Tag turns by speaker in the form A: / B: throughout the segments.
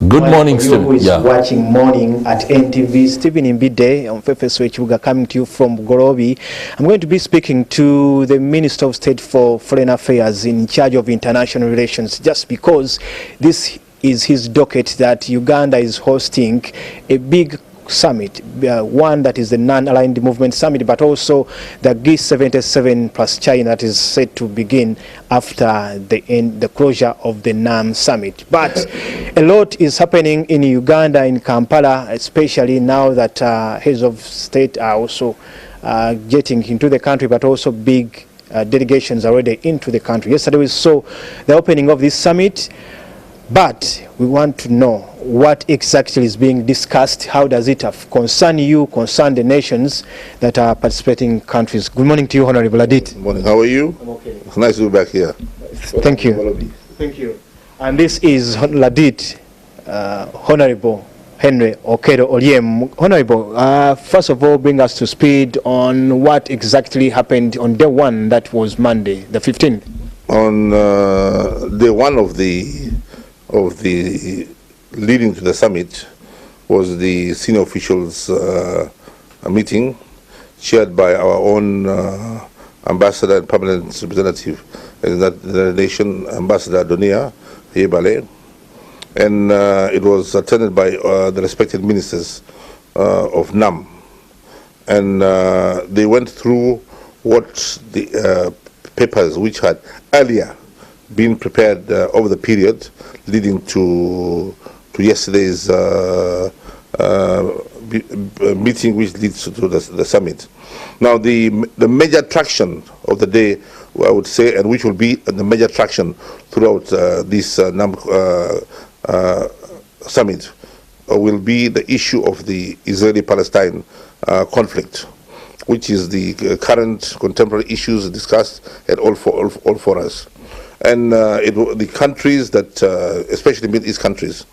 A: Good morning, Stephen.
B: Who is watching Morning at NTV. Stephen Imbide on Fefeso Ekibuga, coming to you from Gorobi. I'm going to be speaking to the Minister of State for Foreign Affairs in charge of international relations, just because this is his docket that Uganda is hosting a big summit, one that is the non-aligned movement summit, but also the G77 plus China that is set to begin after the closure of the NAM summit. But a lot is happening in Uganda, in Kampala, especially now that heads of state are also getting into the country, but also big delegations are already into the country. Yesterday we saw the opening of this summit, but we want to know what exactly is being discussed. How does it concern you, concern the nations that are participating countries? Good morning to you, Honorable Adit.
C: Good morning. How are you?
B: I'm okay.
C: It's nice to be back here.
B: Thank you. Thank you. And this is Ladit, Honorable Henry Okello Oryem. Honorable, first of all, bring us to speed on what exactly happened on day one, that was Monday, the 15th.
C: On day one of the leading to the summit was the senior officials meeting chaired by our own ambassador and permanent representative in the nation, Ambassador Donia Yebale, and it was attended by the respected ministers of NAM, and they went through what the papers which had earlier been prepared over the period leading to yesterday's meeting, which leads to the summit. Now, the major attraction of the day, I would say, and which will be the major attraction throughout this summit, will be the issue of the Israeli-Palestine conflict, which is the current contemporary issues discussed at all for us. And the countries that, especially Middle East countries,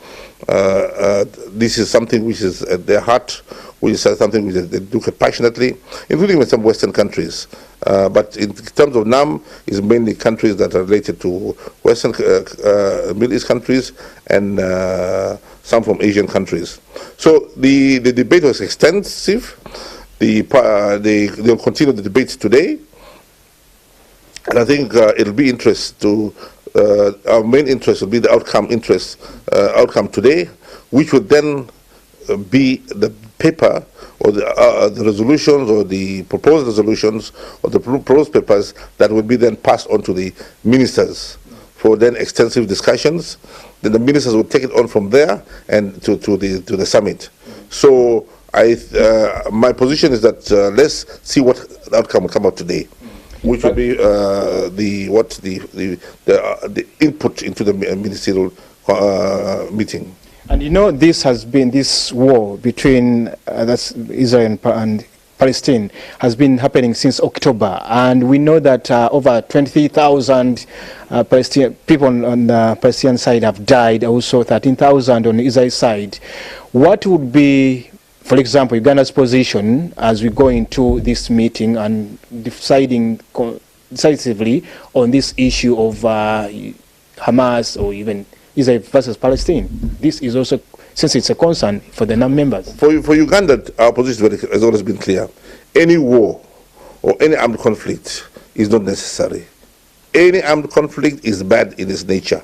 C: this is something which is at their heart, which is something which they do passionately, including with some Western countries. But in terms of NAM, it's mainly countries that are related to Western Middle East countries and some from Asian countries. So the debate was extensive. They'll continue the debate today. And I think it'll be our main interest will be the outcome today, which would then be the paper or the resolutions or the proposed resolutions or the proposed papers that will be then passed on to the ministers for then extensive discussions. Then the ministers will take it on from there and to the summit. So my position is that let's see what outcome will come out today, which will be the input into the ministerial meeting.
B: And you know, this war between Israel and Palestine has been happening since October, and we know that over 23,000 people on the Palestinian side have died, also 13,000 on the Israel side. What would be, for example, Uganda's position as we go into this meeting and deciding decisively on this issue of Hamas or even Israel versus Palestine? This is also, since it's a concern for the NAM members.
C: For Uganda, our position has always been clear. Any war or any armed conflict is not necessary. Any armed conflict is bad in its nature.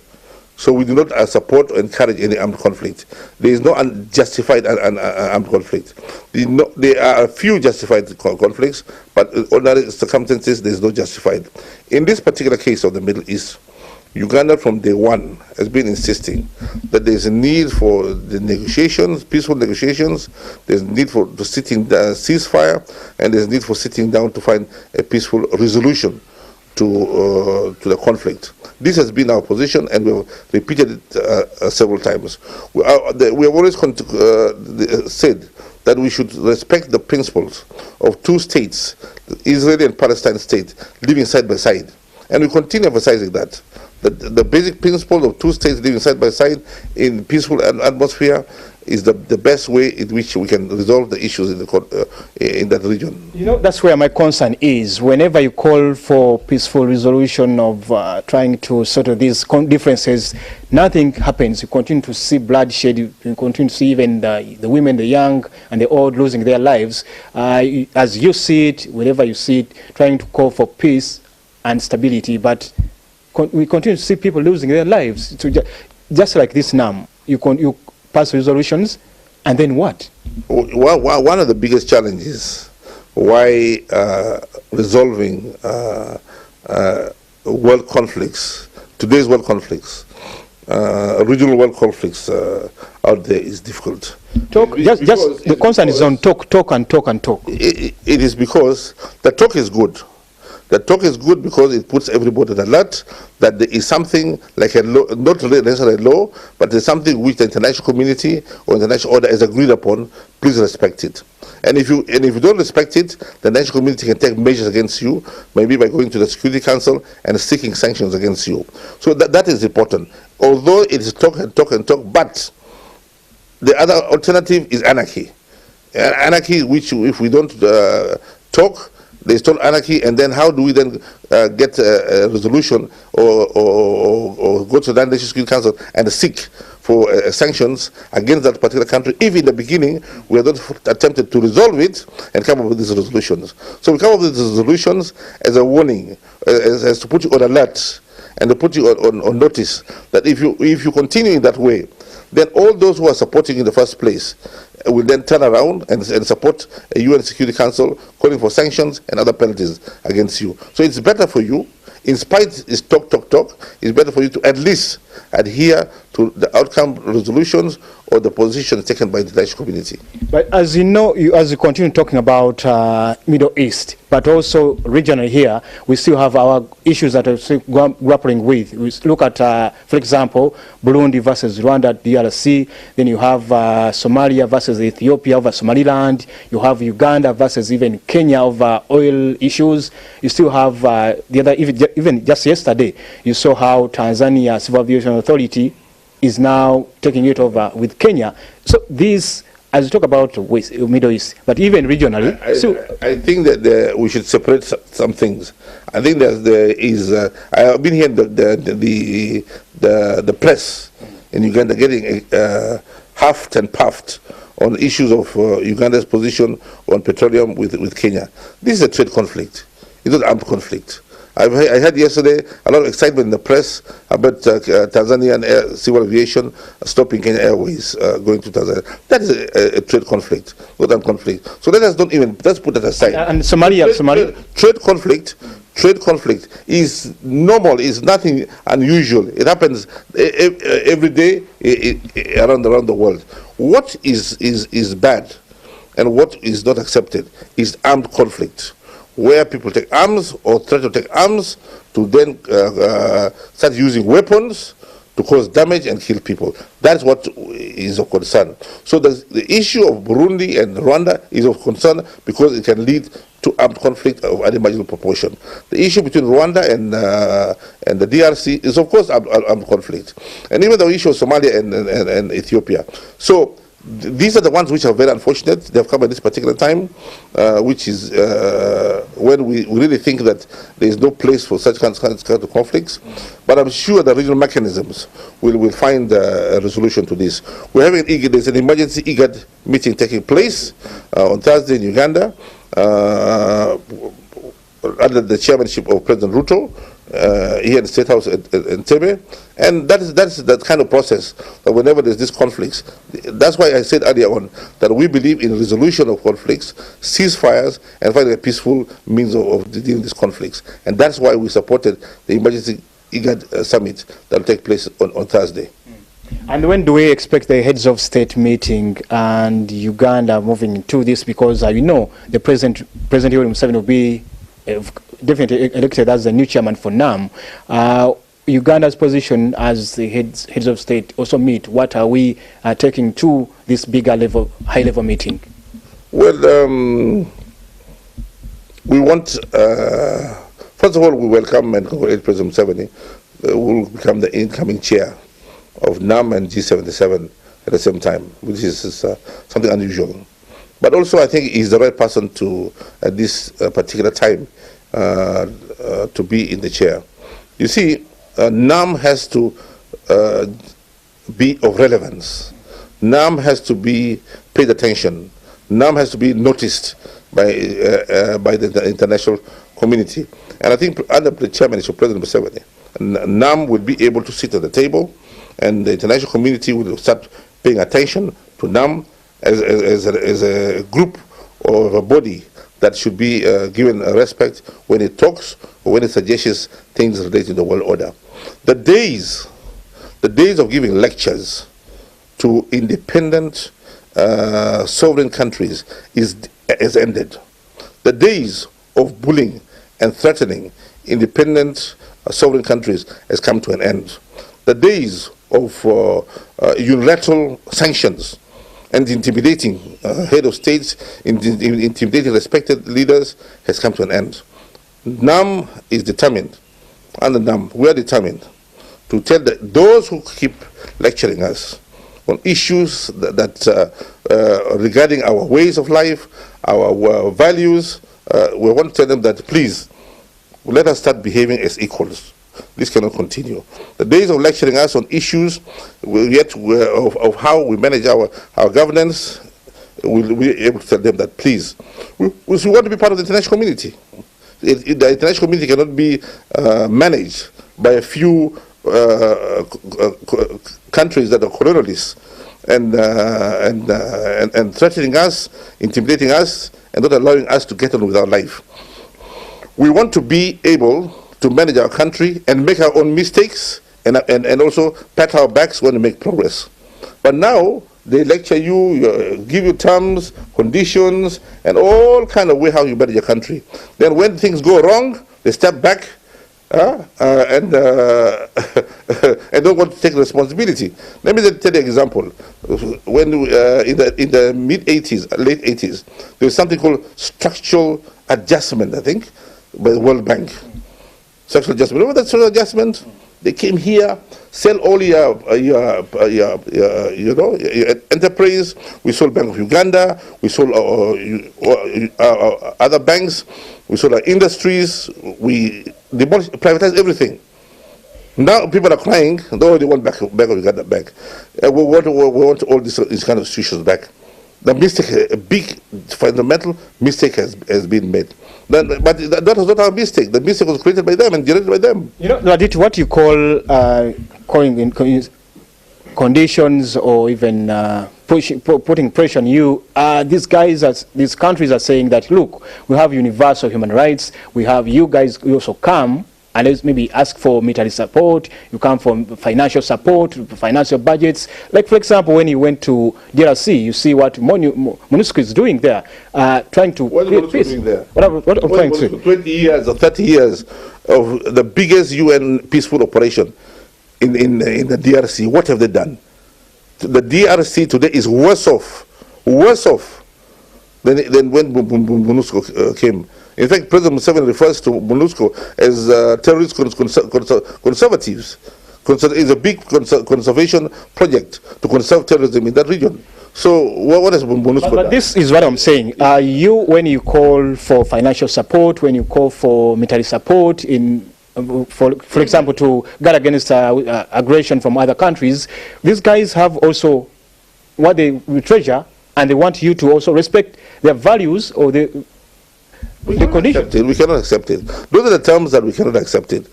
C: So we do not support or encourage any armed conflict. There is no unjustified armed conflict. There are a few justified conflicts, but in ordinary circumstances, there is no justified. In this particular case of the Middle East, Uganda from day one has been insisting that there is a need for the negotiations, peaceful negotiations, there's a need for sitting down, ceasefire, and there's a need for sitting down to find a peaceful resolution to the conflict. This has been our position, and we've repeated it several times. We have always said that we should respect the principles of two states, the Israeli and Palestine state, living side by side. And we continue emphasizing that. the basic principle of two states living side by side in peaceful atmosphere is the best way in which we can resolve the issues in that region.
B: You know, that's where my concern is. Whenever you call for peaceful resolution of trying to settle these differences, nothing happens. You continue to see bloodshed. You continue to see even the women, the young, and the old losing their lives. As you see it, whenever you see it, trying to call for peace and stability, but we continue to see people losing their lives. So just like this now, you pass resolutions, and then what?
C: One of the biggest challenges why resolving world conflicts, today's world conflicts, regional world conflicts out there is difficult.
B: The concern is on talk.
C: It is because the talk is good. The talk is good because it puts everybody on alert that there is something like a law, not necessarily a law, but there's something which the international community or international order has agreed upon. Please respect it. And if you don't respect it, the international community can take measures against you, maybe by going to the Security Council and seeking sanctions against you. So that is important. Although it is talk, but the other alternative is anarchy. Anarchy, which if we don't talk, there's total anarchy, and then how do we then get a resolution or go to the National Security Council and seek for sanctions against that particular country if in the beginning we had not attempted to resolve it and come up with these resolutions. So we come up with these resolutions as a warning, as to put you on alert and to put you on notice that if you continue in that way, then all those who are supporting in the first place will then turn around and support a UN Security Council calling for sanctions and other penalties against you. So it's better for you, in spite it's talk, it's better for you to at least adhere to the outcome resolutions or the positions taken by the international community.
B: But as you know, as you continue talking about Middle East, but also regionally here, we still have our issues that are still grappling with. We look at, for example, Burundi versus Rwanda, DRC. Then you have Somalia versus Ethiopia over Somaliland. You have Uganda versus even Kenya over oil issues. You still have the other, even just yesterday, you saw how Tanzania Civil Aviation Authority is now taking it over with Kenya. So these, as we talk about Middle East, but even regionally.
C: I think that we should separate some things. I think there is. I have been hearing the press in Uganda getting huffed and puffed on issues of Uganda's position on petroleum with Kenya. This is a trade conflict. It's not an armed conflict. I had yesterday a lot of excitement in the press about Tanzanian civil aviation stopping Kenya Airways going to Tanzania. That is a trade conflict, not a conflict. So let's put that aside.
B: And Somalia.
C: Trade conflict is normal. It's nothing unusual. It happens every day around the world. What is bad and what is not accepted is armed conflict, where people take arms or try to take arms to then start using weapons to cause damage and kill people. That's what is of concern. So the issue of Burundi and Rwanda is of concern because it can lead to armed conflict of unimaginable proportion. The issue between Rwanda and the DRC is of course armed conflict. And even the issue of Somalia and Ethiopia. So these are the ones which are very unfortunate. They have come at this particular time, which is when we really think that there is no place for such kinds of conflicts. But I'm sure the regional mechanisms will find a resolution to this. We're having there's an emergency IGAD meeting taking place on Thursday in Uganda under the chairmanship of President Ruto. Here in the State House in Entebbe, and that's that kind of process that whenever there's these conflicts, that's why I said earlier on that we believe in resolution of conflicts, ceasefires, and finding a peaceful means of dealing with these conflicts, and that's why we supported the emergency IGAD summit that will take place on Thursday.
B: And when do we expect the heads of state meeting and Uganda moving into this? Because you know the President Oryem Okello will be definitely elected as the new chairman for NAM. Uganda's position as the heads of state also meet. What are we taking to this bigger level, high level meeting?
C: Well, we want, first of all, we welcome and congratulate President Museveni will become the incoming chair of NAM and G77 at the same time, which is something unusual. But also, I think he's the right person to, at this particular time, to be in the chair. You see, NAM has to be of relevance. NAM has to be paid attention. NAM has to be noticed by the international community. And I think under the chairmanship of President Museveni, NAM will be able to sit at the table, and the international community will start paying attention to NAM as a group or a body that should be given respect when it talks or when it suggests things related to the world order. The days of giving lectures to independent sovereign countries is ended. The days of bullying and threatening independent sovereign countries has come to an end. The days of unilateral sanctions and intimidating head of states, intimidating respected leaders has come to an end. NAM is determined, under NAM, we are determined to tell those who keep lecturing us on issues that regarding our ways of life, our values, we want to tell them that please, let us start behaving as equals. This cannot continue. The days of lecturing us on issues of how we manage our governance, we'll be able to tell them that please, we want to be part of the international community. The international community cannot be managed by a few countries that are colonialists and threatening us, intimidating us, and not allowing us to get on with our life. We want to be able to manage our country and make our own mistakes and also pat our backs when we make progress. But now they lecture you, give you terms, conditions, and all kind of way how you manage your country. Then when things go wrong, they step back and don't want to take responsibility. Let me tell you an example. When in the mid-80s, late 80s, there was something called structural adjustment, I think, by the World Bank. Structural adjustment. Remember that structural adjustment? They came here, sell all your enterprise. We sold Bank of Uganda. We sold other banks. We sold our industries. We demolished, privatized everything. Now people are crying. They want Bank of Uganda back. We want all these kind of institutions back. The mistake, a big fundamental mistake has been made. But that was not our mistake. The mistake was created by them and generated by them. You know,
B: Ladit, what you call calling in conditions or even putting pressure on you, these countries are saying that, look, we have universal human rights. We have you guys who also come and let's maybe ask for military support, you come for financial support, financial budgets. Like, for example, when you went to DRC, you see what MONUSCO is doing there, trying to create peace.
C: Doing there?
B: What I'm trying to
C: 20 years or 30 years of the biggest UN peaceful operation in the DRC. What have they done? The DRC today is worse off than when MONUSCO came. In fact, President Museveni refers to MONUSCO as terrorist conservatives. It's a big conservation project to conserve terrorism in that region. So what has MONUSCO done?
B: But this is what I'm saying. When you call for financial support, when you call for military support, for example, to guard against aggression from other countries, these guys have also what they treasure, and they want you to also respect their values or the conditions.
C: We cannot accept it. Those are the terms that we cannot accept it.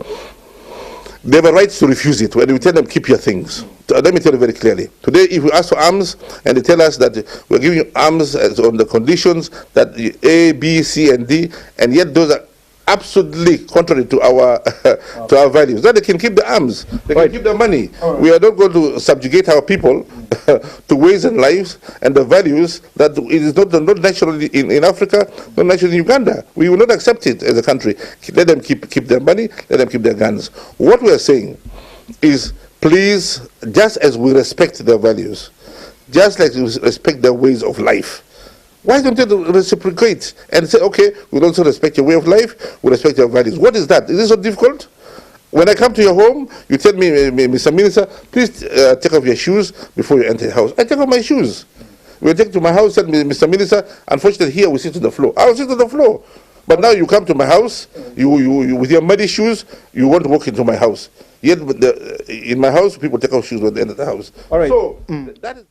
C: They have a right to refuse it when we tell them keep your things. Let me tell you very clearly. Today, if we ask for arms and they tell us that we're giving you arms on the conditions that A, B, C, and D, and yet those are absolutely contrary to our values. Then they can keep the arms. They can keep the money. We are not going to subjugate our people to ways and lives and the values that it is not naturally in Africa, not naturally in Uganda. We will not accept it as a country. Let them keep their money. Let them keep their guns. What we are saying is, please, just as we respect their values, just like we respect their ways of life, why don't they reciprocate and say, okay, we'll also respect your way of life, we respect your values. What is that? Is this so difficult? When I come to your home, you tell me, Mr. Minister, please take off your shoes before you enter the house. I take off my shoes. We take to my house, and Mr. Minister, unfortunately here we sit on the floor. I'll sit on the floor. But now you come to my house, you with your muddy shoes, you want to walk into my house. Yet in my house, people take off shoes when they enter the house.
B: All right.
C: So that is.